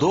2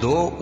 2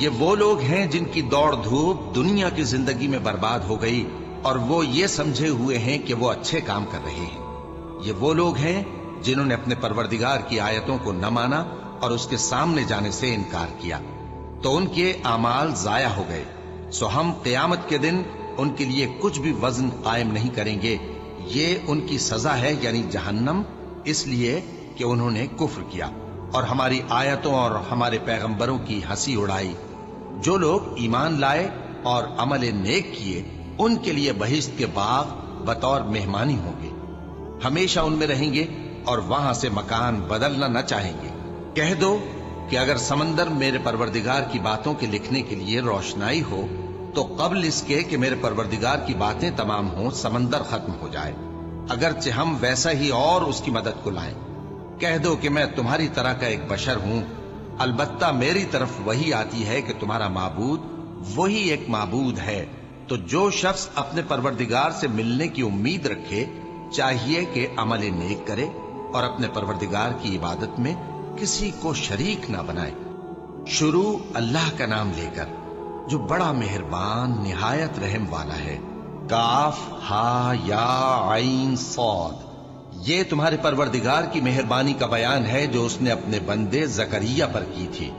یہ وہ لوگ ہیں جن کی دوڑ دھوپ دنیا کی زندگی میں برباد ہو گئی اور وہ یہ سمجھے ہوئے ہیں کہ وہ اچھے کام کر رہے ہیں۔ یہ وہ لوگ ہیں جنہوں نے اپنے پروردگار کی آیتوں کو نہ مانا اور اس کے سامنے جانے سے انکار کیا، تو ان کے اعمال ضائع ہو گئے، سو ہم قیامت کے دن ان کے لیے کچھ بھی وزن قائم نہیں کریں گے۔ یہ ان کی سزا ہے یعنی جہنم، اس لیے کہ انہوں نے کفر کیا اور ہماری آیتوں اور ہمارے پیغمبروں کی ہنسی اڑائی۔ جو لوگ ایمان لائے اور عمل نیک کیے ان کے لیے بہشت کے باغ بطور مہمانی ہوں گے، ہمیشہ ان میں رہیں گے اور وہاں سے مکان بدلنا نہ چاہیں گے۔ کہہ دو کہ اگر سمندر میرے پروردگار کی باتوں کے لکھنے کے لیے روشنائی ہو تو قبل اس کے کہ میرے پروردگار کی باتیں تمام ہوں سمندر ختم ہو جائے، اگرچہ ہم ویسا ہی اور اس کی مدد کو لائیں۔ کہہ دو کہ میں تمہاری طرح کا ایک بشر ہوں، البتہ میری طرف وہی آتی ہے کہ تمہارا معبود وہی ایک معبود ہے، تو جو شخص اپنے پروردگار سے ملنے کی امید رکھے چاہیے کہ عمل نیک کرے اور اپنے پروردگار کی عبادت میں کسی کو شریک نہ بنائے۔ شروع اللہ کا نام لے کر جو بڑا مہربان نہایت رحم والا ہے۔ کاف ہا یا عین صاد، یہ تمہارے پروردگار کی مہربانی کا بیان ہے جو اس نے اپنے بندے زکریا پر کی تھی،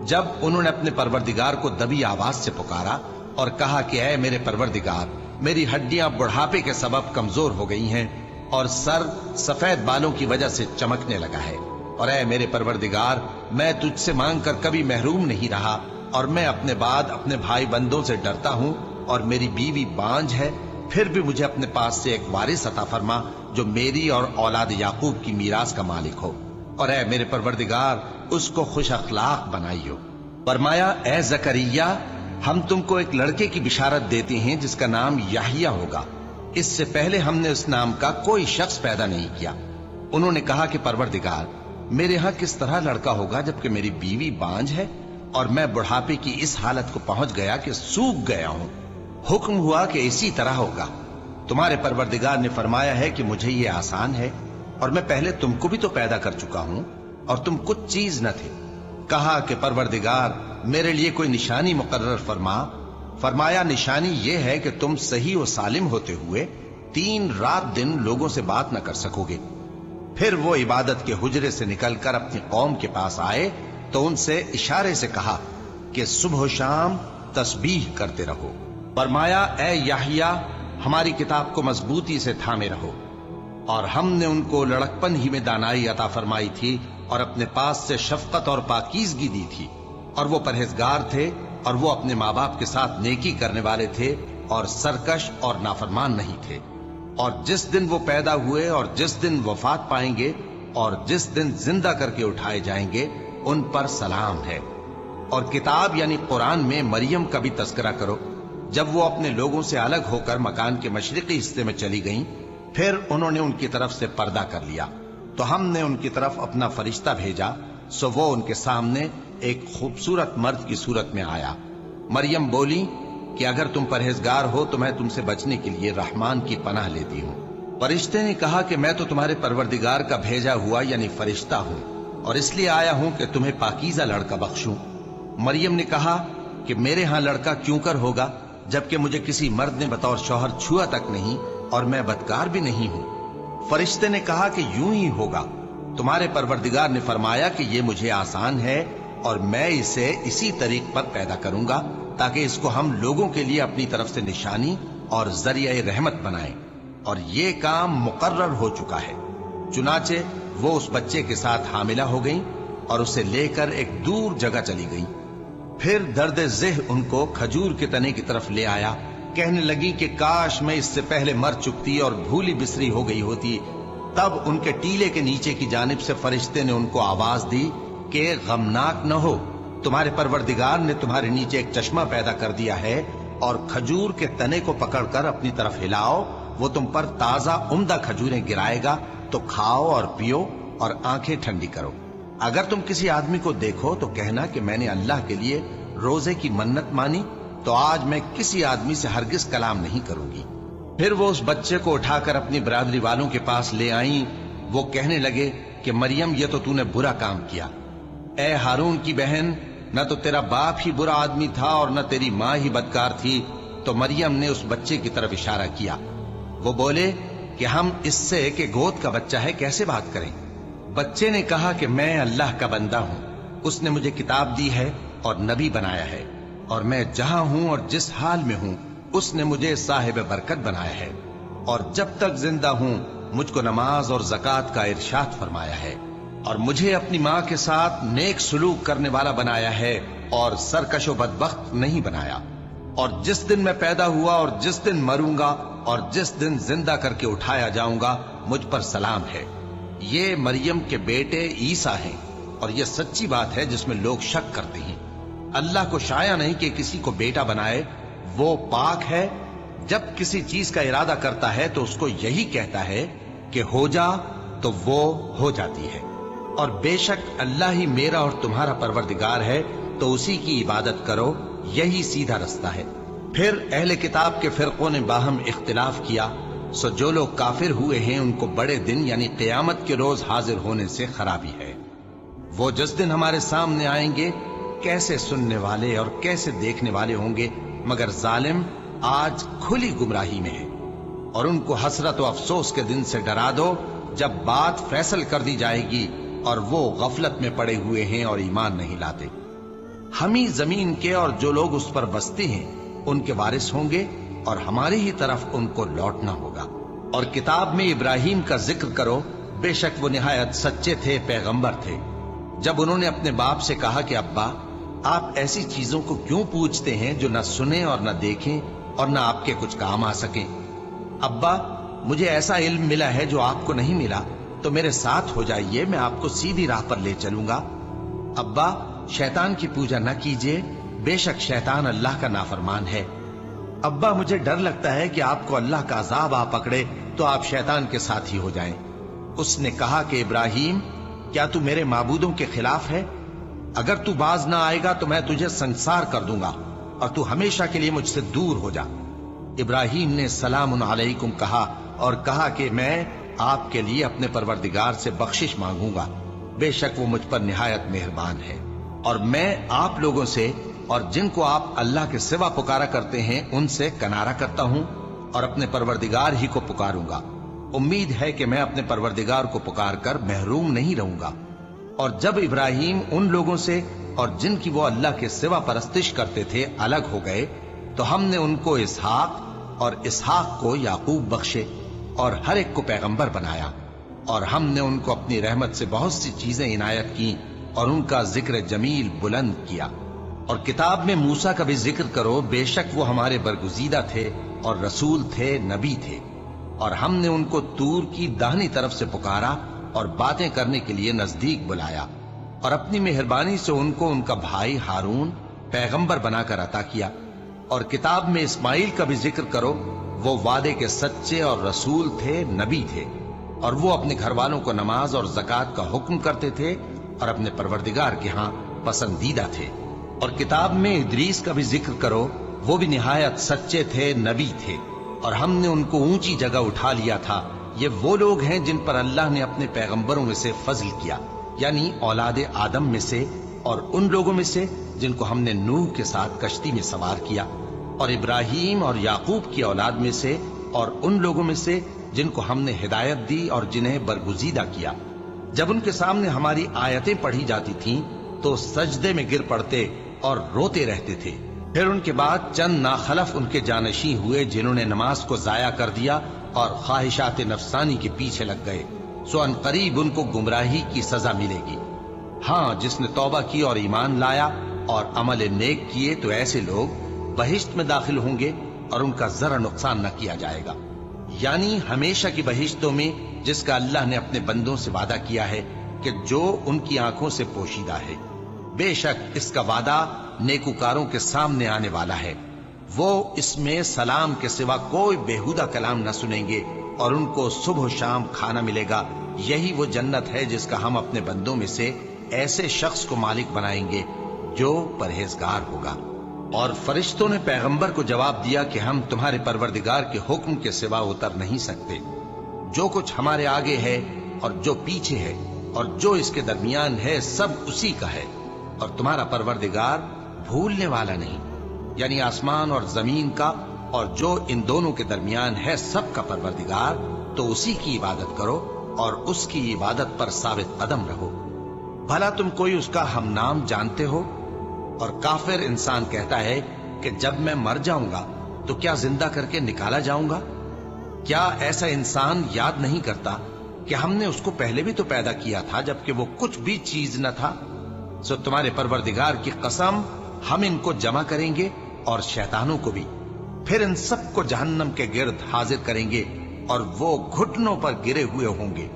جب انہوں نے اپنے پروردگار کو دبی آواز سے پکارا اور کہا کہ اے میرے پروردگار، میری ہڈیاں بڑھاپے کے سبب کمزور ہو گئی ہیں اور سر سفید بالوں کی وجہ سے چمکنے لگا ہے، اور اے میرے پروردگار، میں تجھ سے مانگ کر کبھی محروم نہیں رہا، اور میں اپنے بعد اپنے بھائی بندوں سے ڈرتا ہوں، اور میری بیوی بانجھ ہے، پھر بھی مجھے اپنے پاس سے ایک وارث عطا فرما جو میری اور اولاد یعقوب کی میراث کا مالک ہو، اور اے میرے پروردگار اس کو خوش اخلاق بنائیو۔ فرمایا اے زکریا، ہم تم کو ایک لڑکے کی بشارت دیتے ہیں جس کا نام یحییٰ ہوگا، اس سے پہلے ہم نے اس نام کا کوئی شخص پیدا نہیں کیا۔ انہوں نے کہا کہ پروردگار، میرے ہاں کس طرح لڑکا ہوگا جبکہ میری بیوی بانجھ ہے اور میں بڑھاپے کی اس حالت کو پہنچ گیا کہ سوکھ گیا ہوں۔ حکم ہوا کہ اسی طرح ہوگا۔ تمہارے پروردگار نے فرمایا ہے کہ مجھے یہ آسان ہے، اور میں پہلے تم کو بھی تو پیدا کر چکا ہوں اور تم کچھ چیز نہ تھے۔ کہا کہ پروردگار میرے لیے کوئی نشانی مقرر فرما۔ فرمایا نشانی یہ ہے کہ تم صحیح و سالم ہوتے ہوئے 3 رات دن لوگوں سے بات نہ کر سکو گے۔ پھر وہ عبادت کے حجرے سے نکل کر اپنی قوم کے پاس آئے تو ان سے اشارے سے کہا کہ صبح و شام تسبیح کرتے رہو۔ فرمایا اے یحییٰ، ہماری کتاب کو مضبوطی سے تھامے رہو، اور ہم نے ان کو لڑکپن ہی میں دانائی عطا فرمائی تھی اور اپنے پاس سے شفقت اور پاکیزگی دی تھی، اور وہ پرہیزگار تھے اور وہ اپنے ماں باپ کے ساتھ نیکی کرنے والے تھے اور سرکش اور نافرمان نہیں تھے۔ اور جس دن وہ پیدا ہوئے اور جس دن وفات پائیں گے اور جس دن زندہ کر کے اٹھائے جائیں گے ان پر سلام ہے۔ اور کتاب یعنی قرآن میں مریم کا بھی تذکرہ کرو، جب وہ اپنے لوگوں سے الگ ہو کر مکان کے مشرقی حصے میں چلی گئیں، پھر انہوں نے ان کی طرف سے پردہ کر لیا، تو ہم نے ان کی طرف اپنا فرشتہ بھیجا، سو وہ ان کے سامنے ایک خوبصورت مرد کی صورت میں آیا۔ مریم بولی کہ اگر تم پرہیزگار ہو تو میں تم سے بچنے کے لیے رحمان کی پناہ لیتی ہوں۔ فرشتے نے کہا کہ میں تو تمہارے پروردگار کا بھیجا ہوا یعنی فرشتہ ہوں، اور اس لیے آیا ہوں کہ تمہیں پاکیزہ لڑکا بخشوں۔ مریم نے کہا کہ میرے ہاں لڑکا کیوں کر ہوگا جبکہ مجھے کسی مرد نے بطور شوہر چھوا تک نہیں اور میں بدکار بھی نہیں ہوں۔ فرشتے نے کہا کہ یوں ہی ہوگا۔ تمہارے پروردگار نے فرمایا کہ یہ مجھے آسان ہے اور میں اسے اسی طریق پر پیدا کروں گا تاکہ اس کو ہم لوگوں کے لیے اپنی طرف سے نشانی اور ذریعہ رحمت بنائیں، اور یہ کام مقرر ہو چکا ہے۔ چنانچہ وہ اس بچے کے ساتھ حاملہ ہو گئیں اور اسے لے کر ایک دور جگہ چلی گئیں۔ پھر درد ذہ ان کو کھجور کے تنے کی طرف لے آیا، کہنے لگی کہ کاش میں اس سے پہلے مر چکتی اور بھولی بسری ہو گئی ہوتی۔ تب ان کے ٹیلے کے نیچے کی جانب سے فرشتے نے ان کو آواز دی کہ غمناک نہ ہو، تمہارے پروردگار نے تمہارے نیچے ایک چشمہ پیدا کر دیا ہے، اور کھجور کے تنے کو پکڑ کر اپنی طرف ہلاؤ، وہ تم پر تازہ عمدہ کھجوریں گرائے گا، تو کھاؤ اور پیو اور آنکھیں ٹھنڈی کرو۔ اگر تم کسی آدمی کو دیکھو تو کہنا کہ میں نے اللہ کے لیے روزے کی منت مانی، تو آج میں کسی آدمی سے ہرگز کلام نہیں کروں گی۔ پھر وہ اس بچے کو اٹھا کر اپنی برادری والوں کے پاس لے آئیں۔ وہ کہنے لگے کہ مریم یہ تو نے برا کام کیا، اے ہارون کی بہن، نہ تو تیرا باپ ہی برا آدمی تھا اور نہ تیری ماں ہی بدکار تھی۔ تو مریم نے اس بچے کی طرف اشارہ کیا۔ وہ بولے کہ ہم اس سے کہ گود کا بچہ ہے کیسے بات کریں؟ بچے نے کہا کہ میں اللہ کا بندہ ہوں، اس نے مجھے کتاب دی ہے اور نبی بنایا ہے، اور میں جہاں ہوں اور جس حال میں ہوں اس نے مجھے صاحب برکت بنایا ہے، اور جب تک زندہ ہوں مجھ کو نماز اور زکوٰۃ کا ارشاد فرمایا ہے، اور مجھے اپنی ماں کے ساتھ نیک سلوک کرنے والا بنایا ہے اور سرکش و بدبخت نہیں بنایا، اور جس دن میں پیدا ہوا اور جس دن مروں گا اور جس دن زندہ کر کے اٹھایا جاؤں گا مجھ پر سلام ہے۔ یہ مریم کے بیٹے عیسیٰ ہیں، اور یہ سچی بات ہے جس میں لوگ شک کرتے ہیں۔ اللہ کو شایع نہیں کہ کسی کو بیٹا بنائے، وہ پاک ہے۔ جب کسی چیز کا ارادہ کرتا ہے تو اس کو یہی کہتا ہے کہ ہو جا، تو وہ ہو جاتی ہے۔ اور بے شک اللہ ہی میرا اور تمہارا پروردگار ہے، تو اسی کی عبادت کرو، یہی سیدھا رستہ ہے۔ پھر اہل کتاب کے فرقوں نے باہم اختلاف کیا، سو جو لوگ کافر ہوئے ہیں ان کو بڑے دن یعنی قیامت کے روز حاضر ہونے سے خرابی ہے۔ وہ جس دن ہمارے سامنے آئیں گے کیسے سننے والے اور کیسے دیکھنے والے ہوں گے، مگر ظالم آج کھلی گمراہی میں ہے۔ اور ان کو حسرت و افسوس کے دن سے ڈرا دو جب بات فیصل کر دی جائے گی اور وہ غفلت میں پڑے ہوئے ہیں اور ایمان نہیں لاتے۔ ہم ہی زمین کے اور جو لوگ اس پر بستے ہیں ان کے وارث ہوں گے، اور ہماری ہی طرف ان کو لوٹنا ہوگا۔ اور کتاب میں ابراہیم کا ذکر کرو، بے شک وہ نہایت سچے تھے، پیغمبر تھے۔ جب انہوں نے اپنے باپ سے کہا کہ ابا، آپ ایسی چیزوں کو کیوں پوچھتے ہیں جو نہ سنیں اور نہ دیکھیں اور نہ آپ کے کچھ کام آ سکیں؟ ابا، مجھے ایسا علم ملا ہے جو آپ کو نہیں ملا، تو میرے ساتھ ہو جائیے، میں آپ کو سیدھی راہ پر لے چلوں گا۔ ابا، شیطان کی پوجا نہ کیجیے، بے شک شیطان اللہ کا نافرمان ہے۔ ابا، مجھے ڈر لگتا ہے کہ آپ کو اللہ کا عذاب آ پکڑے تو آپ شیطان کے ساتھ ہی ہو جائیں۔ اس نے کہا کہ ابراہیم، کیا تو میرے معبودوں کے خلاف ہے؟ اگر تو باز نہ آئے گا تو میں تجھے سنسار کر دوں گا اور تو ہمیشہ کے لیے مجھ سے دور ہو جا۔ ابراہیم نے سلام علیکم کہا اور کہا کہ میں آپ کے لیے اپنے پروردگار سے بخشش مانگوں گا، بے شک وہ مجھ پر نہایت مہربان ہے، اور میں آپ لوگوں سے اور جن کو آپ اللہ کے سوا پکارا کرتے ہیں ان سے کنارہ کرتا ہوں اور اپنے پروردگار ہی کو پکاروں گا۔ امید ہے کہ میں اپنے پروردگار کو پکار کر محروم نہیں رہوں گا۔ اور جب ابراہیم ان لوگوں سے اور جن کی وہ اللہ کے سوا پرستش کرتے تھے الگ ہو گئے تو ہم نے ان کو اسحاق اور اسحاق کو یعقوب بخشے اور ہر ایک کو پیغمبر بنایا، اور ہم نے ان کو اپنی رحمت سے بہت سی چیزیں عنایت کی اور ان کا ذکر جمیل بلند کیا۔ اور کتاب میں موسیٰ کا بھی ذکر کرو، بے شک وہ ہمارے برگزیدہ تھے اور رسول تھے، نبی تھے، اور ہم نے ان کو طور کی داہنی طرف سے پکارا اور باتیں کرنے کے لیے نزدیک بلایا، اور اپنی مہربانی سے ان کو ان کا بھائی ہارون پیغمبر بنا کر عطا کیا۔ اور کتاب میں اسماعیل کا بھی ذکر کرو، وہ وعدے کے سچے اور رسول تھے، نبی تھے، اور وہ اپنے گھر والوں کو نماز اور زکوٰۃ کا حکم کرتے تھے اور اپنے پروردگار کے ہاں پسندیدہ تھے۔ اور کتاب میں ادریس کا بھی ذکر کرو، وہ بھی نہایت سچے تھے، نبی تھے، اور ہم نے ان کو اونچی جگہ اٹھا لیا تھا۔ یہ وہ لوگ ہیں جن پر اللہ نے اپنے پیغمبروں میں سے فضل کیا، یعنی اولاد آدم میں سے، اور ان لوگوں میں سے جن کو ہم نے نوح کے ساتھ کشتی میں سوار کیا، اور ابراہیم اور یعقوب کی اولاد میں سے، اور ان لوگوں میں سے جن کو ہم نے ہدایت دی اور جنہیں برگزیدہ کیا۔ جب ان کے سامنے ہماری آیتیں پڑھی جاتی تھیں تو سجدے میں گر پڑتے اور روتے رہتے تھے۔ پھر ان کے بعد چند ناخلف ان کے جانشین ہوئے جنہوں نے نماز کو ضائع کر دیا اور خواہشات نفسانی کے پیچھے لگ گئے، سو ان قریب ان کو گمراہی کی سزا ملے گی۔ ہاں، جس نے توبہ کی اور ایمان لایا اور عمل نیک کیے تو ایسے لوگ بہشت میں داخل ہوں گے اور ان کا ذرا نقصان نہ کیا جائے گا، یعنی ہمیشہ کی بہشتوں میں جس کا اللہ نے اپنے بندوں سے وعدہ کیا ہے کہ جو ان کی آنکھوں سے پوشیدہ ہے۔ بے شک اس کا وعدہ نیکوکاروں کے سامنے آنے والا ہے، وہ اس میں سلام کے سوا کوئی بیہودہ کلام نہ سنیں گے اور ان کو صبح و شام کھانا ملے گا۔ یہی وہ جنت ہے جس کا ہم اپنے بندوں میں سے ایسے شخص کو مالک بنائیں گے جو پرہیزگار ہوگا۔ اور فرشتوں نے پیغمبر کو جواب دیا کہ ہم تمہارے پروردگار کے حکم کے سوا اتر نہیں سکتے۔ جو کچھ ہمارے آگے ہے اور جو پیچھے ہے اور جو اس کے درمیان ہے سب اسی کا ہے، اور تمہارا پروردگار بھولنے والا نہیں، یعنی آسمان اور زمین کا اور جو ان دونوں کے درمیان ہے سب کا پروردگار، تو اسی کی عبادت کرو اور اس کی عبادت پر ثابت قدم رہو۔ بھلا تم کوئی اس کا ہم نام جانتے ہو؟ اور کافر انسان کہتا ہے کہ جب میں مر جاؤں گا تو کیا زندہ کر کے نکالا جاؤں گا؟ کیا ایسا انسان یاد نہیں کرتا کہ ہم نے اس کو پہلے بھی تو پیدا کیا تھا جبکہ وہ کچھ بھی چیز نہ تھا؟ سو تمہارے پروردگار کی قسم، ہم ان کو جمع کریں گے اور شیطانوں کو بھی، پھر ان سب کو جہنم کے گرد حاضر کریں گے اور وہ گھٹنوں پر گرے ہوئے ہوں گے۔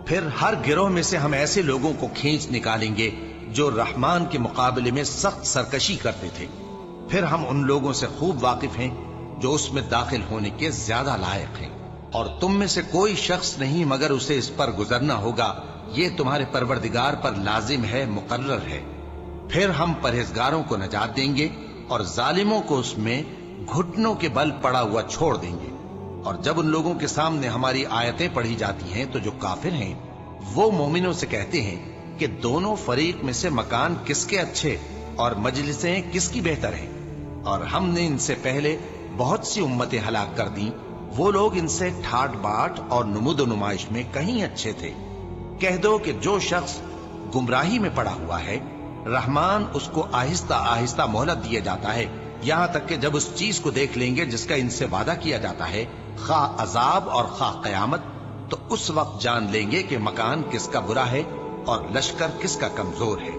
پھر ہر گروہ میں سے ہم ایسے لوگوں کو کھینچ نکالیں گے جو رحمان کے مقابلے میں سخت سرکشی کرتے تھے، پھر ہم ان لوگوں سے خوب واقف ہیں جو اس میں داخل ہونے کے زیادہ لائق ہیں، اور تم میں سے کوئی شخص نہیں مگر اسے اس پر گزرنا ہوگا، یہ تمہارے پروردگار پر لازم ہے، مقرر ہے۔ پھر ہم پرہیزگاروں کو نجات دیں گے اور ظالموں کو اس میں گھٹنوں کے بل پڑا ہوا چھوڑ دیں گے۔ اور جب ان لوگوں کے سامنے ہماری آیتیں پڑھی جاتی ہیں تو جو کافر ہیں وہ مومنوں سے کہتے ہیں کہ دونوں فریق میں سے مکان کس کے اچھے اور مجلسیں کس کی بہتر ہیں، اور ہم نے ان سے پہلے بہت سی امتیں ہلاک کر دیں، وہ لوگ ان سے ٹھاٹ باٹ اور نمود و نمائش میں کہیں اچھے تھے۔ کہہ دو کہ جو شخص گمراہی میں پڑا ہوا ہے، رحمان اس کو آہستہ آہستہ مہلت دیا جاتا ہے، یہاں تک کہ جب اس چیز کو دیکھ لیں گے جس کا ان سے وعدہ کیا جاتا ہے، خواہ عذاب اور خواہ قیامت، تو اس وقت جان لیں گے کہ مکان کس کا برا ہے اور لشکر کس کا کمزور ہے۔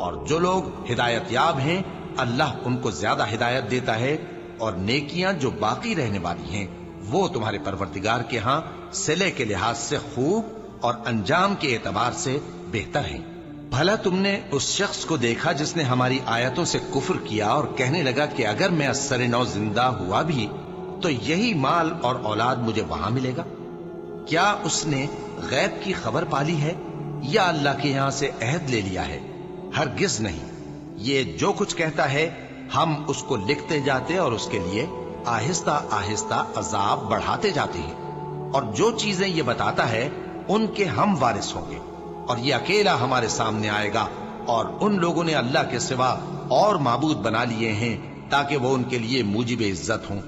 اور جو لوگ ہدایت یاب ہیں، اللہ ان کو زیادہ ہدایت دیتا ہے، اور نیکیاں جو باقی رہنے والی ہیں وہ تمہارے پروردگار کے ہاں صلے کے لحاظ سے خوب اور انجام کے اعتبار سے بہتر ہیں۔ بھلا تم نے اس شخص کو دیکھا جس نے ہماری آیتوں سے کفر کیا اور کہنے لگا کہ اگر میں ازسر نو زندہ ہوا بھی تو یہی مال اور اولاد مجھے وہاں ملے گا؟ کیا اس نے غیب کی خبر پالی ہے یا اللہ کے یہاں سے عہد لے لیا ہے؟ ہرگز نہیں۔ یہ جو کچھ کہتا ہے ہم اس کو لکھتے جاتے اور اس کے لیے آہستہ آہستہ عذاب بڑھاتے جاتے ہیں، اور جو چیزیں یہ بتاتا ہے ان کے ہم وارث ہوں گے، اور یہ اکیلا ہمارے سامنے آئے گا، اور ان لوگوں نے اللہ کے سوا اور معبود بنا لیے ہیں تاکہ وہ ان کے لیے موجب عزت ہوں۔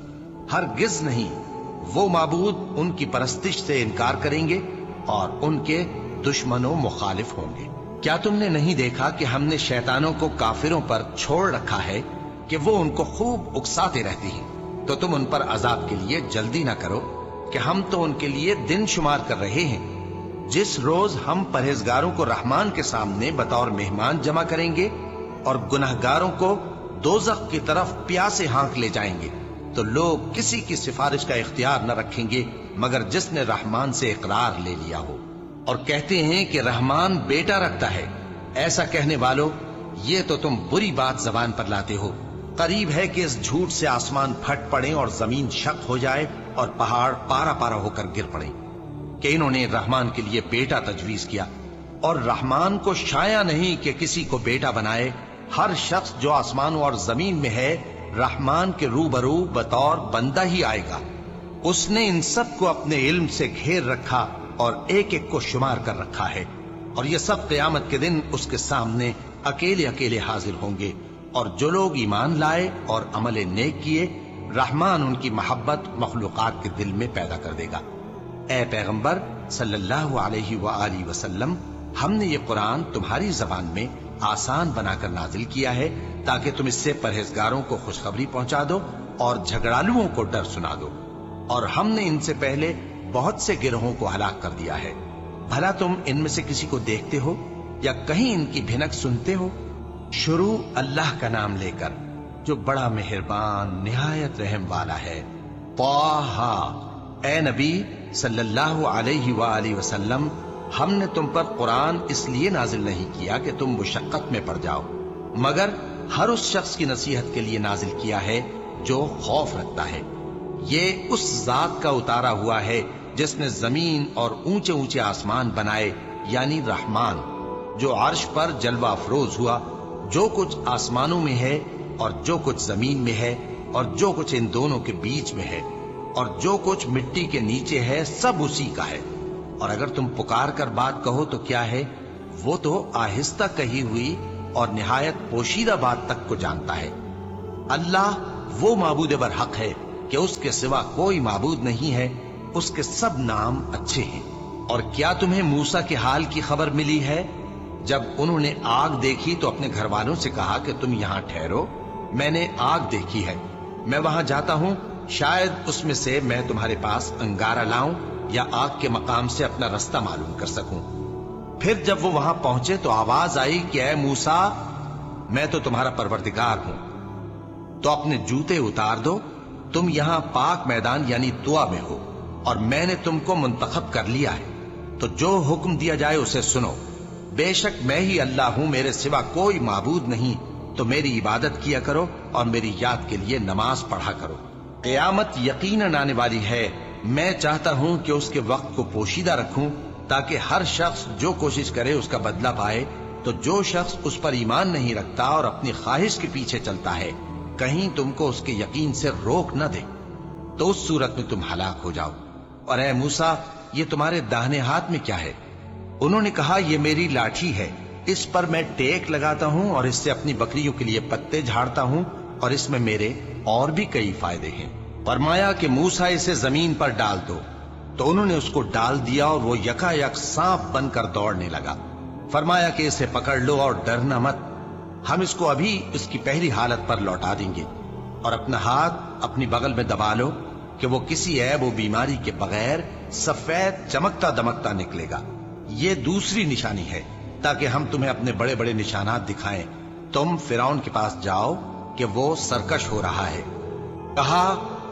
ہرگز نہیں، وہ معبود ان کی پرستش سے انکار کریں گے اور ان کے دشمن و مخالف ہوں گے۔ کیا تم نے نہیں دیکھا کہ ہم نے شیطانوں کو کافروں پر چھوڑ رکھا ہے کہ وہ ان کو خوب اکساتے رہتے ہیں؟ تو تم ان پر عذاب کے لیے جلدی نہ کرو کہ ہم تو ان کے لیے دن شمار کر رہے ہیں۔ جس روز ہم پرہیزگاروں کو رحمان کے سامنے بطور مہمان جمع کریں گے اور گناہگاروں کو دوزخ کی طرف پیاسے ہانک لے جائیں گے، تو لوگ کسی کی سفارش کا اختیار نہ رکھیں گے مگر جس نے رحمان سے اقرار لے لیا ہو، اور کہتے ہیں کہ رحمان بیٹا رکھتا ہے۔ ایسا کہنے والوں، یہ تو تم بری بات زبان پر لاتے ہو۔ قریب ہے کہ اس جھوٹ سے آسمان پھٹ پڑے اور زمین شق ہو جائے اور پہاڑ پارا پارا ہو کر گر پڑے کہ انہوں نے رحمان کے لیے بیٹا تجویز کیا، اور رحمان کو شایع نہیں کہ کسی کو بیٹا بنائے۔ ہر شخص جو آسمانوں اور زمین میں ہے رحمان کے روبرو بطور بندہ ہی آئے گا۔ اس نے ان سب کو اپنے علم سے گھیر رکھا اور ایک ایک کو شمار کر رکھا ہے، اور یہ سب قیامت کے دن اس کے سامنے اکیلے اکیلے حاضر ہوں گے۔ اور جو لوگ ایمان لائے اور عمل نیک کیے، رحمان ان کی محبت مخلوقات کے دل میں پیدا کر دے گا۔ اے پیغمبر صلی اللہ علیہ وآلہ وسلم، ہم نے یہ قرآن تمہاری زبان میں آسان بنا کر نازل کیا ہے تاکہ تم اس سے پرہیزگاروں کو خوشخبری پہنچا دو اور جھگڑالوؤں کو ڈر سنا دو، اور ہم نے ان سے پہلے بہت سے گروہوں کو ہلاک کر دیا ہے۔ بھلا تم ان میں سے کسی کو دیکھتے ہو یا کہیں ان کی بھنک سنتے ہو؟ شروع اللہ کا نام لے کر جو بڑا مہربان نہایت رحم والا ہے۔ طٰہٰ، اے نبی صلی اللہ علیہ وآلہ وسلم، ہم نے تم پر قرآن اس لیے نازل نہیں کیا کہ تم مشقت میں پڑ جاؤ، مگر ہر اس شخص کی نصیحت کے لیے نازل کیا ہے جو خوف رکھتا ہے۔ یہ اس ذات کا اتارا ہوا ہے جس نے زمین اور اونچے اونچے آسمان بنائے، یعنی رحمان، جو عرش پر جلوہ افروز ہوا۔ جو کچھ آسمانوں میں ہے اور جو کچھ زمین میں ہے اور جو کچھ ان دونوں کے بیچ میں ہے اور جو کچھ مٹی کے نیچے ہے، سب اسی کا ہے۔ اور اگر تم پکار کر بات کہو تو کیا ہے، وہ تو آہستہ کہی ہوئی اور نہایت پوشیدہ بات تک کو جانتا ہے۔ اللہ وہ معبود برحق ہے کہ اس کے سوا کوئی معبود نہیں ہے، اس کے سب نام اچھے ہیں۔ اور کیا تمہیں موسیٰ کے حال کی خبر ملی ہے؟ جب انہوں نے آگ دیکھی تو اپنے گھر والوں سے کہا کہ تم یہاں ٹھہرو، میں نے آگ دیکھی ہے، میں وہاں جاتا ہوں، شاید اس میں سے میں تمہارے پاس انگارہ لاؤں یا آگ کے مقام سے اپنا رستہ معلوم کر سکوں۔ پھر جب وہ وہاں پہنچے تو آواز آئی کہ اے موسیٰ، میں تو تمہارا پروردگار ہوں، تو اپنے جوتے اتار دو، تم یہاں پاک میدان یعنی طوا میں ہو، اور میں نے تم کو منتخب کر لیا ہے، تو جو حکم دیا جائے اسے سنو۔ بے شک میں ہی اللہ ہوں، میرے سوا کوئی معبود نہیں، تو میری عبادت کیا کرو اور میری یاد کے لیے نماز پڑھا کرو۔ قیامت یقیناً آنے والی ہے، میں چاہتا ہوں کہ اس کے وقت کو پوشیدہ رکھوں تاکہ ہر شخص جو کوشش کرے اس کا بدلہ پائے، تو جو شخص اس پر ایمان نہیں رکھتا اور اپنی خواہش کے پیچھے چلتا ہے، کہیں تم کو اس کے یقین سے روک نہ دے، تو اس صورت میں تم ہلاک ہو جاؤ۔ اور اے موسیٰ، یہ تمہارے داہنے ہاتھ میں کیا ہے؟ انہوں نے کہا یہ میری لاٹھی ہے، اس پر میں ٹیک لگاتا ہوں اور اس سے اپنی بکریوں کے لیے پتے جھاڑتا ہوں، اور اس میں میرے اور بھی کئی فائدے ہیں۔ فرمایا کہ موسیٰ اسے زمین پر ڈال دو، تو انہوں نے اس کو ڈال دیا اور وہ یکا یک سانپ بن کر دوڑنے لگا۔ فرمایا کہ اسے پکڑ لو اور ڈرنا مت، ہم اس کو ابھی اس کی پہلی حالت پر لوٹا دیں گے، اور اپنا ہاتھ اپنی بغل میں دبا لو کہ وہ کسی عیب و بیماری کے بغیر سفید چمکتا دمکتا نکلے گا۔ یہ دوسری نشانی ہے تاکہ ہم تمہیں اپنے بڑے بڑے نشانات دکھائیں۔ تم فرعون کے پاس جاؤ کہ وہ سرکش ہو رہا ہے۔ کہا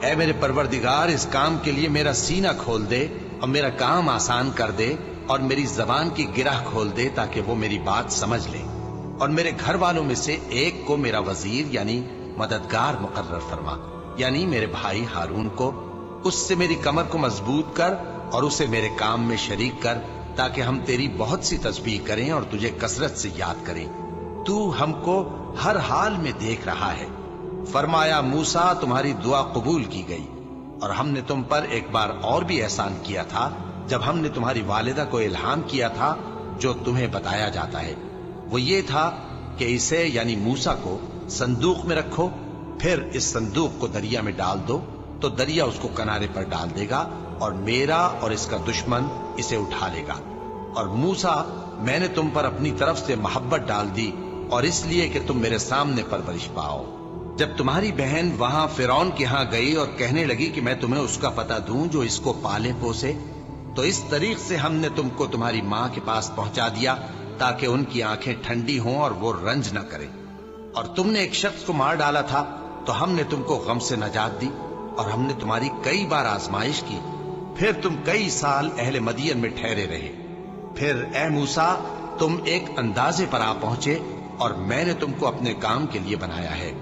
اے میرے پروردگار، اس کام کے لیے میرا سینہ کھول دے اور میرا کام آسان کر دے، اور میری زبان کی گرہ کھول دے تاکہ وہ میری بات سمجھ لے، اور میرے گھر والوں میں سے ایک کو میرا وزیر یعنی مددگار مقرر فرما، یعنی میرے بھائی ہارون کو، اس سے میری کمر کو مضبوط کر اور اسے میرے کام میں شریک کر، تاکہ ہم تیری بہت سی تسبیح کریں اور تجھے کثرت سے یاد کریں، تو ہم کو ہر حال میں دیکھ رہا ہے۔ فرمایا موسیٰ، تمہاری دعا قبول کی گئی، اور ہم نے تم پر ایک بار اور بھی احسان کیا تھا جب ہم نے تمہاری والدہ کو الہام کیا تھا جو تمہیں بتایا جاتا ہے، وہ یہ تھا کہ اسے یعنی موسیٰ کو صندوق میں رکھو، پھر اس صندوق کو دریا میں ڈال دو، تو دریا اس کو کنارے پر ڈال دے گا، اور میرا اور اس کا دشمن اسے اٹھا لے گا۔ اور موسیٰ، میں نے تم پر اپنی طرف سے محبت ڈال دی، اور اس لیے کہ تم میرے سامنے پرورش پاؤ۔ جب تمہاری بہن وہاں فرعون کے ہاں گئی اور کہنے لگی کہ میں تمہیں اس کا پتہ دوں جو اس کو پالے پوسے، تو اس طریق سے ہم نے تم کو تمہاری ماں کے پاس پہنچا دیا تاکہ ان کی آنکھیں ٹھنڈی ہوں اور وہ رنج نہ کریں۔ اور تم نے ایک شخص کو مار ڈالا تھا تو ہم نے تم کو غم سے نجات دی، اور ہم نے تمہاری کئی بار آزمائش کی، پھر تم کئی سال اہل مدین میں ٹھہرے رہے۔ پھر اے موسیٰ، تم ایک اندازے پر آ پہنچے، اور میں نے تم کو اپنے کام کے لیے بنایا ہے،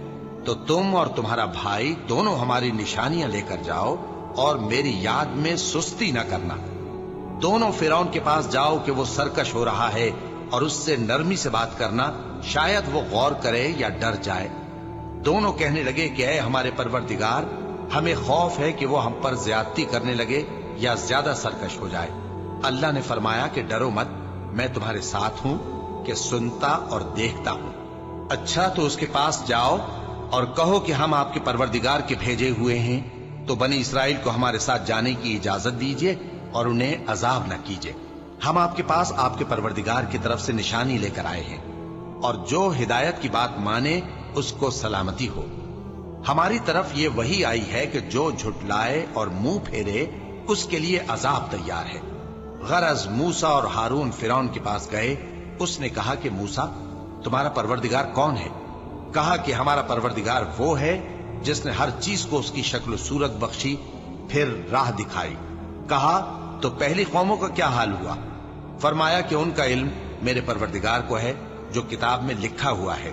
تو تم اور تمہارا بھائی دونوں ہماری نشانیاں لے کر جاؤ، اور میری یاد میں سستی نہ کرنا۔ دونوں فرعون کے پاس جاؤ کہ وہ سرکش ہو رہا ہے، اور اس سے نرمی سے بات کرنا، شاید وہ غور کرے یا ڈر جائے۔ دونوں کہنے لگے کہ اے ہمارے پروردگار، ہمیں خوف ہے کہ وہ ہم پر زیادتی کرنے لگے یا زیادہ سرکش ہو جائے۔ اللہ نے فرمایا کہ ڈرو مت، میں تمہارے ساتھ ہوں کہ سنتا اور دیکھتا ہوں۔ اچھا، تو اس کے پاس جاؤ اور کہو کہ ہم آپ کے پروردگار کے بھیجے ہوئے ہیں، تو بنی اسرائیل کو ہمارے ساتھ جانے کی اجازت دیجیے اور انہیں عذاب نہ کیجیے۔ ہم آپ کے پاس آپ کے پروردگار کی طرف سے نشانی لے کر آئے ہیں، اور جو ہدایت کی بات مانے اس کو سلامتی ہو۔ ہماری طرف یہ وحی آئی ہے کہ جو جھٹلائے اور منہ پھیرے اس کے لیے عذاب تیار ہے۔ غرض موسیٰ اور ہارون فرعون کے پاس گئے، اس نے کہا کہ موسیٰ، تمہارا پروردگار کون ہے؟ کہا کہ ہمارا پروردگار وہ ہے جس نے ہر چیز کو اس کی شکل و صورت بخشی، پھر راہ دکھائی۔ کہا تو پہلی قوموں کا کیا حال ہوا؟ فرمایا کہ ان کا علم میرے پروردگار کو ہے جو کتاب میں لکھا ہوا ہے۔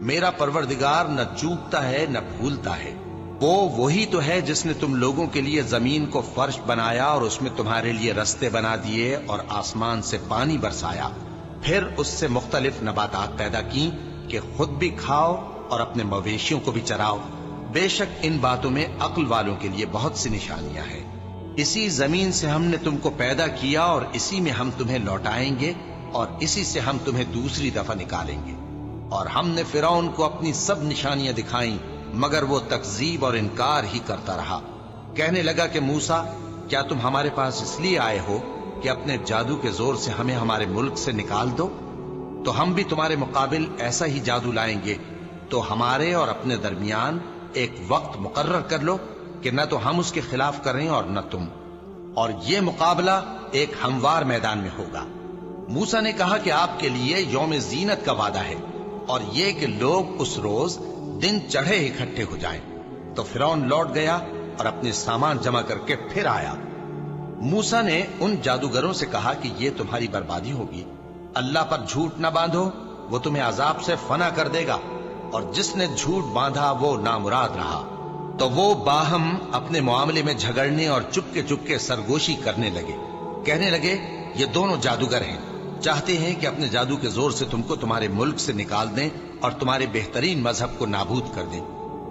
میرا پروردگار نہ چوکتا ہے نہ بھولتا ہے۔ وہ وہی تو ہے جس نے تم لوگوں کے لیے زمین کو فرش بنایا اور اس میں تمہارے لیے رستے بنا دیے اور آسمان سے پانی برسایا، پھر اس سے مختلف نباتات پیدا کی کہ خود بھی کھاؤ اور اپنے مویشیوں کو بھی چراؤ۔ بے شک ان باتوں میں عقل والوں کے لیے بہت سی نشانیاں ہیں۔ اسی زمین سے ہم نے تم کو پیدا کیا اور اسی میں ہم تمہیں لوٹائیں گے اور اسی سے ہم تمہیں دوسری دفعہ نکالیں گے۔ اور ہم نے فرعون کو اپنی سب نشانیاں دکھائیں مگر وہ تکذیب اور انکار ہی کرتا رہا۔ کہنے لگا کہ موسیٰ، کیا تم ہمارے پاس اس لیے آئے ہو کہ اپنے جادو کے زور سے ہمیں ہمارے ملک سے نکال دو؟ تو ہم بھی تمہارے مقابل ایسا ہی جادو لائیں گے، تو ہمارے اور اپنے درمیان ایک وقت مقرر کر لو کہ نہ تو ہم اس کے خلاف کریں اور نہ تم، اور یہ مقابلہ ایک ہموار میدان میں ہوگا۔ موسیٰ نے کہا کہ آپ کے لیے یوم زینت کا وعدہ ہے، اور یہ کہ لوگ اس روز دن چڑھے اکٹھے ہو جائیں۔ تو فرعون لوٹ گیا اور اپنے سامان جمع کر کے پھر آیا۔ موسیٰ نے ان جادوگروں سے کہا کہ یہ تمہاری بربادی ہوگی، اللہ پر جھوٹ نہ باندھو، وہ تمہیں عذاب سے فنا کر دے گا، اور جس نے جھوٹ باندھا وہ نامراد رہا۔ تو وہ باہم اپنے معاملے میں جھگڑنے اور چپکے سرگوشی کرنے لگے۔ کہنے لگے، یہ دونوں جادوگر ہیں، چاہتے ہیں کہ اپنے جادو کے زور سے تم کو تمہارے ملک سے نکال دیں اور تمہارے بہترین مذہب کو نابود کر دیں۔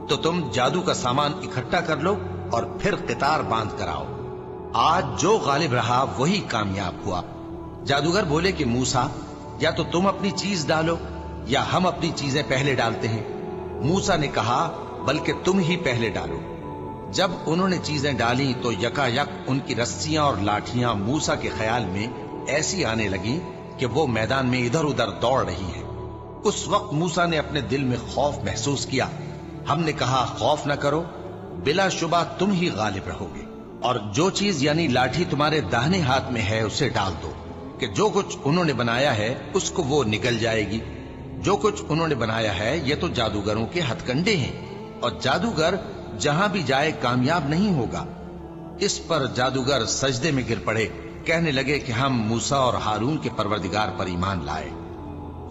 تو تم جادو کا سامان اکٹھا کر لو اور پھر قطار باندھ کر آؤ۔ آج جو غالب رہا وہی کامیاب ہوا۔ جادوگر بولے کہ موسیٰ، یا تو تم اپنی چیز ڈالو یا ہم اپنی چیزیں پہلے ڈالتے ہیں۔ موسیٰ نے کہا، بلکہ تم ہی پہلے ڈالو۔ جب انہوں نے چیزیں ڈالیں تو یکا یک ان کی رسیاں اور لاٹھیاں موسیٰ کے خیال میں ایسی آنے لگیں کہ وہ میدان میں ادھر ادھر دوڑ رہی ہیں۔ اس وقت موسیٰ نے اپنے دل میں خوف محسوس کیا۔ ہم نے کہا، خوف نہ کرو، بلا شبہ تم ہی غالب رہو گے، اور جو چیز یعنی لاٹھی تمہارے داہنے ہاتھ میں ہے اسے ڈال دو، کہ جو کچھ انہوں نے بنایا ہے اس کو وہ نگل جائے گی۔ جو کچھ انہوں نے بنایا ہے یہ تو جادوگروں کے ہتھ کنڈے ہیں، اور جادوگر جہاں بھی جائے کامیاب نہیں ہوگا۔ اس پر جادوگر سجدے میں گر پڑے، کہنے لگے کہ ہم موسیٰ اور ہارون کے پروردگار پر ایمان لائے۔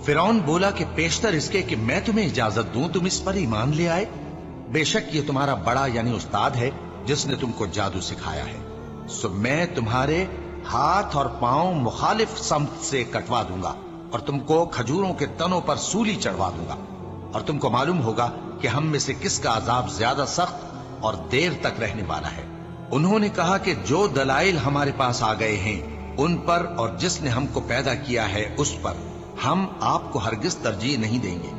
فرعون بولا کہ پیشتر اس کے کہ میں تمہیں اجازت دوں تم اس پر ایمان لے آئے؟ بے شک یہ تمہارا بڑا یعنی استاد ہے جس نے تم کو جادو سکھایا ہے، سو میں تمہارے ہاتھ اور پاؤں مخالف سمت سے کٹوا دوں گا، اور تم کو کھجوروں کے تنوں پر سولی چڑھوا دوں گا، اور تم کو معلوم ہوگا کہ ہم میں سے کس کا عذاب زیادہ سخت اور دیر تک رہنے والا ہے۔ انہوں نے کہا کہ جو دلائل ہمارے پاس آ گئے ہیں ان پر اور جس نے ہم کو پیدا کیا ہے اس پر ہم آپ کو ہرگز ترجیح نہیں دیں گے،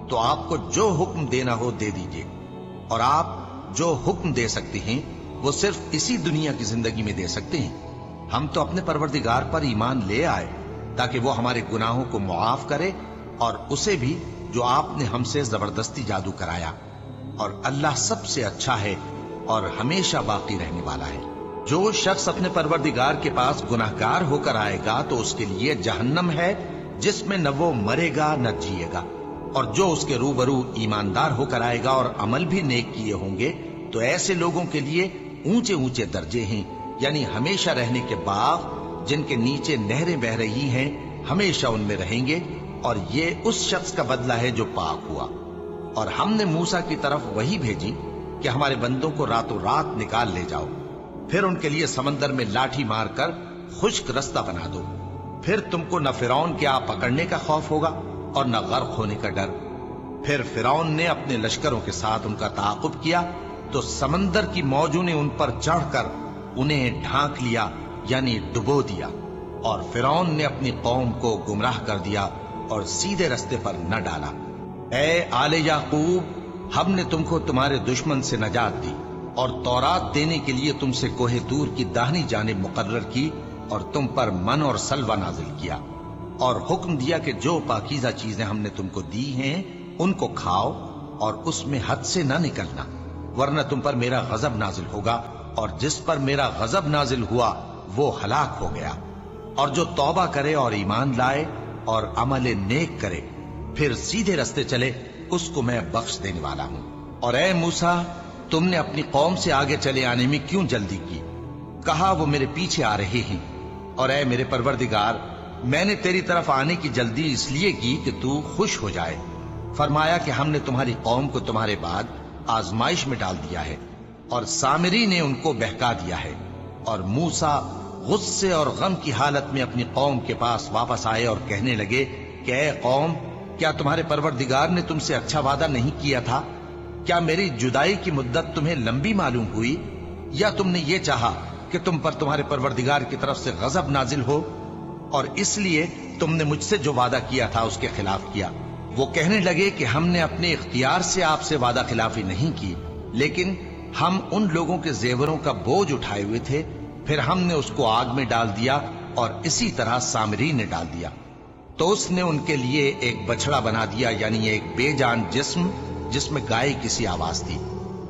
تو آپ کو جو حکم دینا ہو دے دیجیے، اور آپ جو حکم دے سکتے ہیں وہ صرف اسی دنیا کی زندگی میں دے سکتے ہیں۔ ہم تو اپنے پروردگار پر ایمان لے آئے تاکہ وہ ہمارے گناہوں کو معاف کرے، اور اسے بھی جو آپ نے ہم سے زبردستی جادو کرایا، اور اللہ سب سے اچھا ہے اور ہمیشہ باقی رہنے والا ہے۔ جو شخص اپنے پروردگار کے پاس گناہگار ہو کر آئے گا تو اس کے لیے جہنم ہے جس میں نہ وہ مرے گا نہ جیے گا، اور جو اس کے روبرو ایماندار ہو کر آئے گا اور عمل بھی نیک کیے ہوں گے تو ایسے لوگوں کے لیے اونچے اونچے درجے ہیں، یعنی ہمیشہ رہنے کے باغ جن کے نیچے نہریں بہ رہی ہیں، ہمیشہ ان میں رہیں گے، اور یہ اس شخص کا بدلہ ہے جو پاک ہوا۔ اور ہم نے موسیٰ کی طرف وہی بھیجی کہ ہمارے بندوں کو راتوں رات نکال لے جاؤ، پھر ان کے لیے سمندر میں لاٹھی مار کر خشک رستہ بنا دو، پھر تم کو نہ فرعون کے آ پکڑنے کا خوف ہوگا اور نہ غرق ہونے کا ڈر۔ پھر فرعون نے اپنے لشکروں کے ساتھ ان کا تعاقب کیا تو سمندر کی موجوں نے ان پر چڑھ کر انہیں ڈھانک لیا، یعنی ڈبو دیا، اور فرعون نے اپنی قوم کو گمراہ کر دیا اور سیدھے رستے پر نہ ڈالا۔ اے آل یعقوب، ہم نے تم کو تمہارے دشمن سے نجات دی اور تورات دینے کے لیے تم سے کوہ طور کی داہنی جانب مقرر کی، اور تم پر من اور سلوہ نازل کیا، اور حکم دیا کہ جو پاکیزہ چیزیں ہم نے تم کو دی ہیں ان کو کھاؤ اور اس میں حد سے نہ نکلنا، ورنہ تم پر میرا غضب نازل ہوگا، اور جس پر میرا غضب نازل ہوا وہ ہلاک ہو گیا۔ اور جو توبہ کرے اور ایمان لائے اور عمل نیک کرے پھر سیدھے رستے چلے اس کو میں بخش دینے والا ہوں۔ اور اے موسیٰ، تم نے اپنی قوم سے آگے چلے آنے میں کیوں جلدی کی؟ کہا وہ میرے پیچھے آ رہے ہیں۔ اور اے میرے پروردگار، میں نے تیری طرف آنے کی جلدی اس لیے کی کہ تو خوش ہو جائے۔ فرمایا کہ ہم نے تمہاری قوم کو تمہارے بعد آزمائش میں ڈال دیا ہے، اور سامری نے ان کو بہکا دیا ہے۔ اور موسیٰ غصے اور غم کی حالت میں اپنی قوم کے پاس واپس آئے اور کہنے لگے کہ اے قوم، کیا تمہارے پروردگار نے تم سے اچھا وعدہ نہیں کیا تھا؟ کیا میری جدائی کی مدت تمہیں لمبی معلوم ہوئی، یا تم نے یہ چاہا کہ تم پر تمہارے پروردگار کی طرف سے غضب نازل ہو، اور اس لیے تم نے مجھ سے جو وعدہ کیا تھا اس کے خلاف کیا؟ وہ کہنے لگے کہ ہم نے اپنے اختیار سے آپ سے وعدہ خلافی نہیں کی، لیکن ہم ان لوگوں کے زیوروں کا بوجھ اٹھائے ہوئے تھے، پھر ہم نے اس کو آگ میں ڈال دیا اور اسی طرح سامری نے ڈال دیا، تو اس نے ان کے لیے ایک بچڑا بنا دیا، یعنی ایک بے جان جسم جس میں گائے کسی آواز تھی۔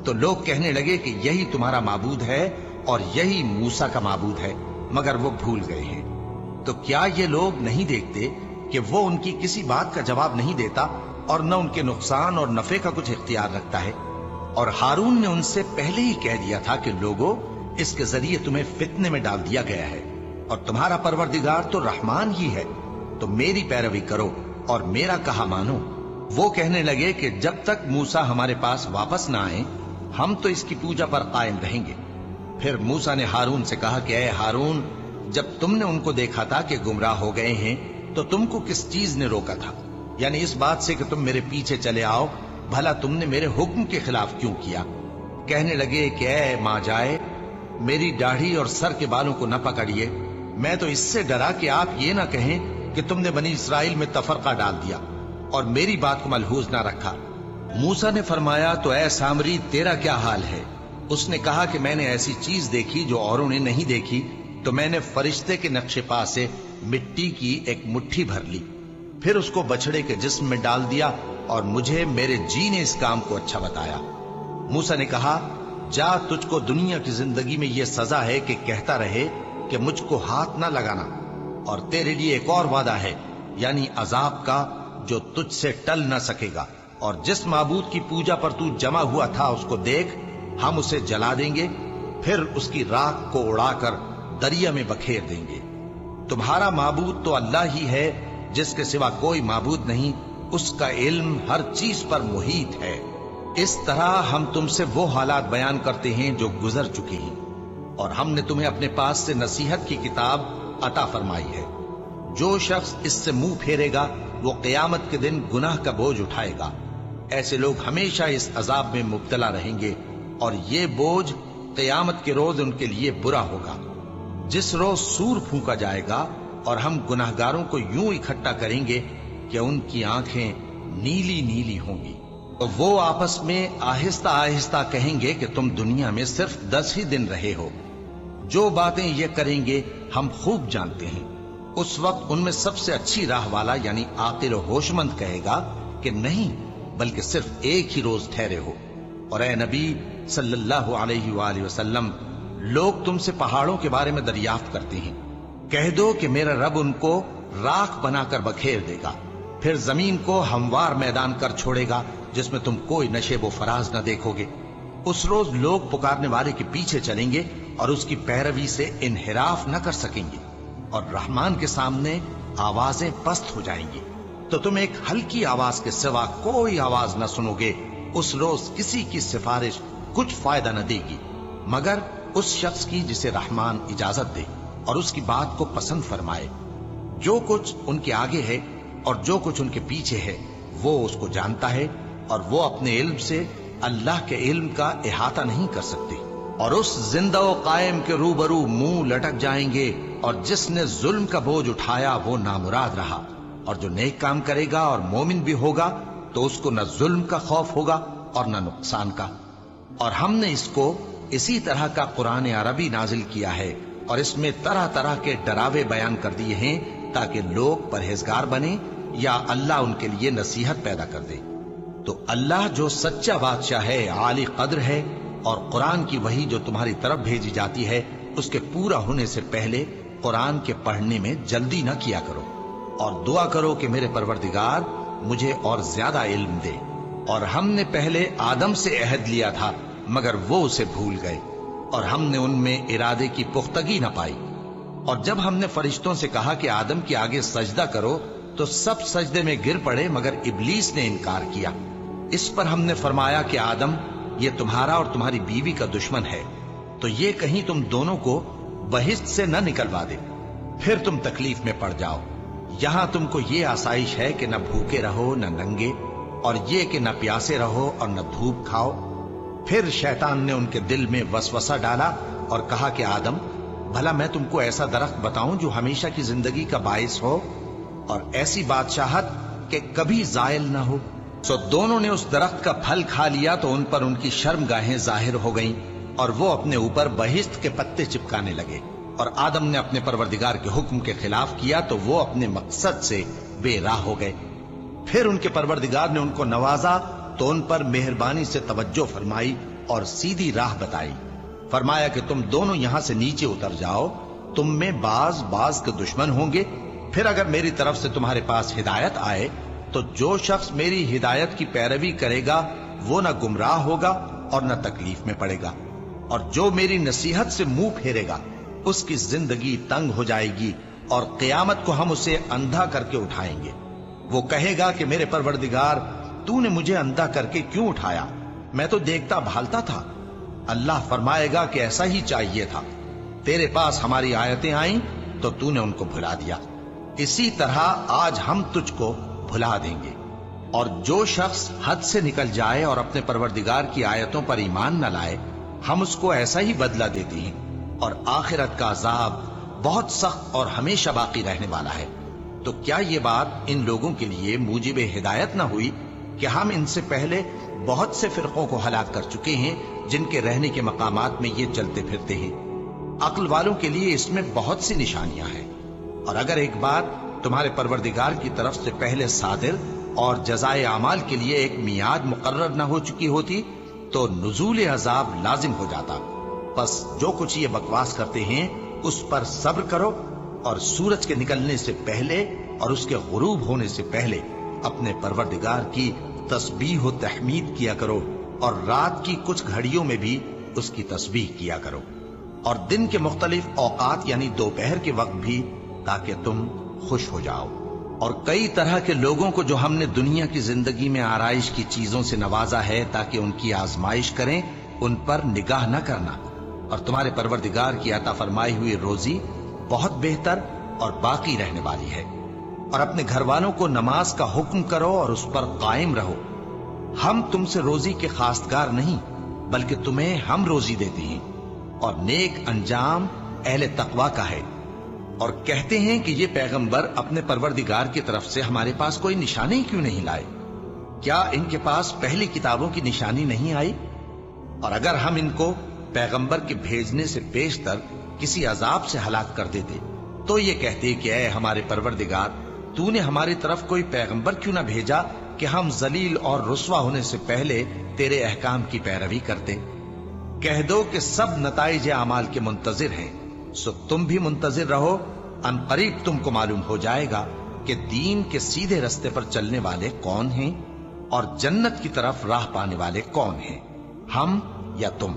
تو لوگ کہنے لگے کہ یہی تمہارا معبود ہے اور یہی موسیٰ کا معبود ہے، مگر وہ بھول گئے ہیں۔ تو کیا یہ لوگ نہیں دیکھتے کہ وہ ان کی کسی بات کا جواب نہیں دیتا اور نہ ان کے نقصان اور نفع کا کچھ اختیار رکھتا ہے؟ اور ہارون نے ان سے پہلے ہی کہہ دیا تھا کہ لوگوں، اس کے ذریعے تمہیں فتنے میں ڈال دیا گیا ہے، اور تمہارا پروردگار تو رحمان ہی ہے، تو میری پیروی کرو اور میرا کہا مانو۔ وہ کہنے لگے کہ جب تک موسیٰ ہمارے پاس واپس نہ آئیں ہم تو اس کی پوجا پر قائم رہیں گے۔ پھر موسیٰ نے ہارون سے کہا کہ اے ہارون، جب تم نے ان کو دیکھا تھا کہ گمراہ ہو گئے ہیں تو تم کو کس چیز نے روکا تھا؟ یعنی اس بات سے کہ تم میرے پیچھے چلے آؤ، بھلا تم نے میرے حکم کے خلاف کیوں کیا؟ کہنے لگے کہ اے ماں جائے، میری داڑھی اور سر کے بالوں کو نہ پکڑیے، میں تو اس سے ڈرا کہ آپ یہ نہ کہیں کہ تم نے بنی اسرائیل میں تفرقہ ڈال دیا اور میری بات کو ملحوظ نہ رکھا۔ موسیٰ نے فرمایا تو اے سامری تیرا کیا حال ہے؟ اس نے کہا کہ میں نے ایسی چیز دیکھی جو اوروں نے نہیں دیکھی، تو میں نے فرشتے کے نقش پا سے مٹی کی ایک مٹھی بھر لی، پھر اس کو بچڑے کے جسم میں ڈال دیا اور مجھے میرے جی نے اس کام کو اچھا بتایا۔ موسیٰ نے کہا جا، تجھ کو دنیا کی زندگی میں یہ سزا ہے کہ کہتا رہے کہ مجھ کو ہاتھ نہ لگانا، اور تیرے لیے ایک اور وعدہ ہے، یعنی عذاب کا جو تجھ سے ٹل نہ سکے گا، اور جس معبود کی پوجا پر تو جمع ہوا تھا اس کو دیکھ، ہم اسے جلا دیں گے، پھر اس کی راکھ کو اڑا کر دریا میں بکھیر دیں گے۔ تمہارا معبود تو اللہ ہی ہے، جس کے سوا کوئی معبود نہیں، اس کا علم ہر چیز پر محیط ہے۔ اس طرح ہم تم سے وہ حالات بیان کرتے ہیں جو گزر چکے ہیں، اور ہم نے تمہیں اپنے پاس سے نصیحت کی کتاب عطا فرمائی ہے۔ جو شخص اس سے منہ پھیرے گا وہ قیامت کے دن گناہ کا بوجھ اٹھائے گا۔ ایسے لوگ ہمیشہ اس عذاب میں مبتلا رہیں گے، اور یہ بوجھ قیامت کے روز ان کے لیے برا ہوگا، جس روز سور پھونکا جائے گا اور ہم گناہگاروں کو یوں اکٹھا کریں گے کہ ان کی آنکھیں نیلی نیلی ہوں گی۔ تو وہ آپس میں آہستہ آہستہ کہیں گے کہ تم دنیا میں صرف 10 ہی دن رہے ہو، جو باتیں یہ کریں گے ہم خوب جانتے ہیں۔ اس وقت ان میں سب سے اچھی راہ والا یعنی عاقل و ہوش مند کہے گا کہ نہیں، بلکہ صرف ایک ہی روز ٹھہرے ہو۔ اور اے نبی صلی اللہ علیہ وآلہ وسلم، لوگ تم سے پہاڑوں کے بارے میں دریافت کرتے ہیں، کہہ دو کہ میرا رب ان کو راکھ بنا کر بکھیر دے گا، پھر زمین کو ہموار میدان کر چھوڑے گا جس میں تم کوئی نشیب و فراز نہ دیکھو گے۔ اس روز لوگ پکارنے والے کے پیچھے چلیں گے اور اس کی پیروی سے انحراف نہ کر سکیں گے، اور رحمان کے سامنے آوازیں پست ہو جائیں گی، تو تم ایک ہلکی آواز کے سوا کوئی آواز نہ سنو گے۔ اس روز کسی کی سفارش کچھ فائدہ نہ دے گی مگر اس شخص کی جسے رحمان اجازت دے اور اس کی بات کو پسند فرمائے۔ جو کچھ ان کے آگے ہے اور جو کچھ ان کے پیچھے ہے وہ اس کو جانتا ہے، اور وہ اپنے علم سے اللہ کے علم کا احاطہ نہیں کر سکتے۔ اور اس زندہ و قائم کے روبرو منہ لٹک جائیں گے، اور جس نے ظلم کا بوجھ اٹھایا وہ نامراد رہا، اور جو نیک کام کرے گا اور مومن بھی ہوگا تو اس کو نہ ظلم کا خوف ہوگا اور نہ نقصان کا۔ اور ہم نے اس کو اسی طرح کا قرآن عربی نازل کیا ہے، اور اس میں طرح طرح کے ڈراوے بیان کر دیے ہیں تاکہ لوگ پرہیزگار بنیں یا اللہ ان کے لیے نصیحت پیدا کر دے۔ تو اللہ جو سچا بادشاہ ہے، عالی قدر ہے، اور قرآن کی وحی جو تمہاری طرف بھیجی جاتی ہے اس کے پورا ہونے سے پہلے قرآن کے پڑھنے میں جلدی نہ کیا کرو، اور دعا کرو کہ میرے پروردگار مجھے اور زیادہ علم دے۔ اور ہم نے پہلے آدم سے عہد لیا تھا مگر وہ اسے بھول گئے، اور ہم نے ان میں ارادے کی پختگی نہ پائی۔ اور جب ہم نے فرشتوں سے کہا کہ آدم کے آگے سجدہ کرو تو سب سجدے میں گر پڑے مگر ابلیس نے انکار کیا۔ اس پر ہم نے فرمایا کہ آدم، یہ تمہارا اور تمہاری بیوی کا دشمن ہے، تو یہ کہیں تم دونوں کو بہشت سے نہ نکلوا دے، پھر تم تکلیف میں پڑ جاؤ۔ یہاں تم کو یہ آسائش ہے کہ نہ بھوکے رہو نہ ننگے، اور یہ کہ نہ پیاسے رہو اور نہ دھوپ کھاؤ۔ پھر شیطان نے ان کے دل میں وسوسہ ڈالا اور کہا کہ آدم، بھلا میں تم کو ایسا درخت بتاؤں جو ہمیشہ کی زندگی کا باعث ہو، اور ایسی بادشاہت کہ کہ کبھی زائل نہ ہو۔ سو دونوں نے اس درخت کا پھل کھا لیا تو ان پر ان کی شرمگاہیں ظاہر ہو گئیں اور وہ اپنے اوپر بہشت کے پتے چپکانے لگے، اور آدم نے اپنے پروردگار کے حکم کے خلاف کیا تو وہ اپنے مقصد سے بے راہ ہو گئے۔ پھر ان کے پروردگار نے ان کو نوازا تو ان پر مہربانی سے توجہ فرمائی اور سیدھی راہ بتائی۔ فرمایا کہ تم دونوں یہاں سے نیچے اتر جاؤ، تم میں بعض کے دشمن ہوں گے، پھر اگر میری طرف سے تمہارے پاس ہدایت آئے تو جو شخص میری ہدایت کی پیروی کرے گا وہ نہ گمراہ ہوگا اور نہ تکلیف میں پڑے گا، اور جو میری نصیحت سے منہ پھیرے گا اس کی زندگی تنگ ہو جائے گی، اور قیامت کو ہم اسے اندھا کر کے اٹھائیں گے۔ وہ کہے گا کہ میرے پروردگار تو نے مجھے اندھا کر کے کیوں اٹھایا، میں تو دیکھتا بھالتا تھا۔ اللہ فرمائے گا کہ ایسا ہی چاہیے تھا، تیرے پاس ہماری آیتیں آئیں تو تو نے ان کو بھلا دیا، اسی طرح آج ہم تجھ کو بھلا دیں گے۔ اور جو شخص حد سے نکل جائے اور اپنے پروردگار کی آیتوں پر ایمان نہ لائے، ہم اس کو ایسا ہی بدلہ دیتے ہیں، اور آخرت کا عذاب بہت سخت اور ہمیشہ باقی رہنے والا ہے۔ تو کیا یہ بات ان لوگوں کے لیے موجب ہدایت نہ ہوئی کہ ہم ان سے پہلے بہت سے فرقوں کو ہلاک کر چکے ہیں جن کے رہنے کے مقامات میں یہ چلتے پھرتے ہیں؟ عقل والوں کے لیے اس میں بہت سی نشانیاں ہیں، اور اگر ایک بات تمہارے پروردگار کی طرف سے پہلے صادر اور جزائے اعمال کے لیے ایک میعاد مقرر نہ ہو چکی ہوتی تو نزول عذاب لازم ہو جاتا۔ بس جو کچھ یہ بکواس کرتے ہیں اس پر صبر کرو، اور سورج کے نکلنے سے پہلے اور اس کے غروب ہونے سے پہلے اپنے پروردگار کی تسبیح و تحمید کیا کرو، اور رات کی کچھ گھڑیوں میں بھی اس کی تسبیح کیا کرو، اور دن کے مختلف اوقات یعنی دوپہر کے وقت بھی، تاکہ تم خوش ہو جاؤ۔ اور کئی طرح کے لوگوں کو جو ہم نے دنیا کی زندگی میں آرائش کی چیزوں سے نوازا ہے تاکہ ان کی آزمائش کریں، ان پر نگاہ نہ کرنا، اور تمہارے پروردگار کی عطا فرمائی ہوئی روزی بہت بہتر اور باقی رہنے والی ہے۔ اور اپنے گھر والوں کو نماز کا حکم کرو اور اس پر قائم رہو۔ ہم تم سے روزی کے خواستگار نہیں، بلکہ تمہیں ہم روزی دیتے ہیں، اور نیک انجام اہل تقوی کا ہے۔ اور کہتے ہیں کہ یہ پیغمبر اپنے پروردگار کی طرف سے ہمارے پاس کوئی نشانی کیوں نہیں لائے؟ کیا ان کے پاس پہلی کتابوں کی نشانی نہیں آئی؟ اور اگر ہم ان کو پیغمبر کے بھیجنے سے بیشتر کسی عذاب سے ہلاک کر دیتے تو یہ کہتے کہ اے ہمارے پروردگار، تو نے ہماری طرف کوئی پیغمبر کیوں نہ بھیجا کہ ہم ذلیل اور رسوا ہونے سے پہلے تیرے احکام کی پیروی کرتے۔ کہہ دو کہ سب نتائج اعمال کے منتظر ہیں، سو تم بھی منتظر رہو، ان قریب تم کو معلوم ہو جائے گا کہ دین کے سیدھے رستے پر چلنے والے کون ہیں اور جنت کی طرف راہ پانے والے کون ہیں، ہم یا تم۔